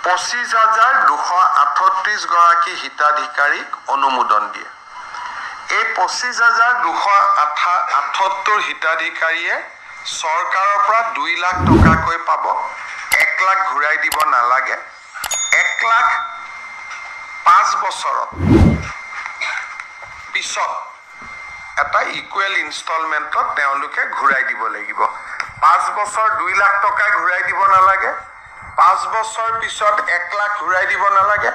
25,238 গৰাকী হিতাধিকাৰীক অনুমোদন দিয়ে। এই 25,278 হিতাধিকাৰীয়ে চৰকাৰৰ পৰা 2 লাখ টকাকৈ পাব। 1 লাখ ঘূৰাই দিব নালাগে। 1 লাখ 5 বছৰত পিছত এটা ইকুৱেল ইনষ্টলমেণ্টত তেওঁলোকে ঘূৰাই দিব লাগিব। 5 বছৰ 2 লাখ টকা ঘূৰাই দিব নালাগে। 5 বছৰ পিছত 1 লাখ ঘূৰাই দিব নালাগে।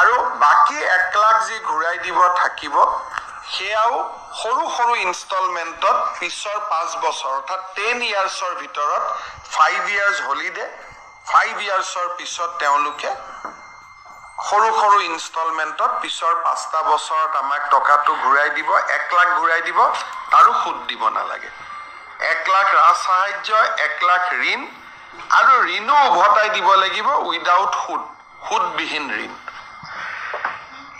আৰু বাকী 1 লাখ যি ঘূৰাই দিব থাকিব সেয়াও সৰু সৰু ইনষ্টলমেণ্টত পিছৰ 5 বছৰ অৰ্থাৎ 10 ইয়াৰ্ছৰ ভিতৰত 5 ইয়াৰ্ছ হলিডে 5 ইয়াৰ্ছৰ পিছত তেওঁলোকে সৰু সৰু ইনষ্টলমেণ্টত পিছৰ 5টা বছৰত আমাক টকাটো ঘূৰাই দিব। 1 লাখ ঘূৰাই দিব আৰু সুদ দিব নালাগে। 1 লাখ ৰাজ সাহায্য, 1 লাখ ঋণ আৰু ঋণো উভতাই দিব লাগিব উইদাউট সুদবিহীন ঋণ।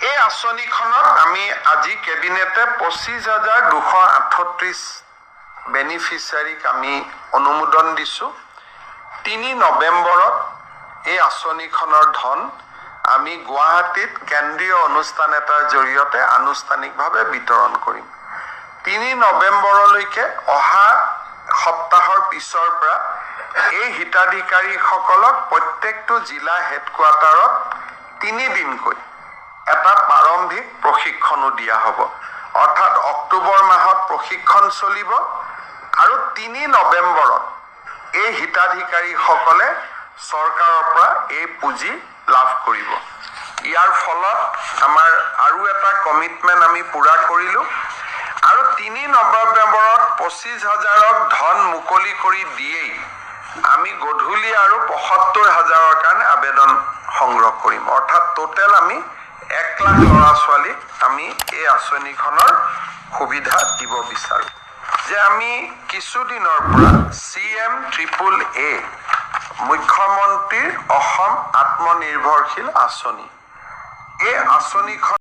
এই আঁচনিখনত আমি আজি কেবিনেটে 25,238 বেনিফিচিয়াৰীক আমি অনুমোদন দিছোঁ। 3 নৱেম্বৰত এই আঁচনিখনৰ ধন আমি গুৱাহাটীত কেন্দ্ৰীয় অনুষ্ঠান এটাৰ জৰিয়তে আনুষ্ঠানিকভাৱে বিতৰণ কৰিম। 3 নৱেম্বৰলৈকে অহা সপ্তাহৰ পিছৰ পৰা এই হিতাধিকাৰীসকলক প্ৰত্যেকটো জিলা হেডকোৱাৰ্টাৰত 3 দিনকৈ এটা প্ৰাৰম্ভিক প্ৰশিক্ষণো দিয়া হ'ব। অৰ্থাৎ অক্টোবৰ মাহত প্ৰশিক্ষণ চলিব আৰু 3 নৱেম্বৰত এই হিতাধিকাৰীসকলে চৰকাৰৰ পৰা এই পুঁজি লাভ কৰিব। ইয়াৰ ফলত আমাৰ আৰু এটা কমিটমেণ্ট আমি পূৰা কৰিলোঁ আৰু 3 নৱেম্বৰত 25,000ক ধন মুকলি কৰি দিয়েই আমি গধূলি আৰু 75,000ৰ কাৰণে আবেদন সংগ্ৰহ কৰিম। অৰ্থাৎ টোটেল আমি 1 লাখ ল'ৰা ছোৱালীক আমি এই আঁচনিখনৰ সুবিধা দিব বিচাৰোঁ। যে আমি কিছুদিনৰ পৰা CMAAA মুখ্যমন্ত্ৰীৰ অসম আত্মনিৰ্ভৰশীল আঁচনি এই আঁচনিখন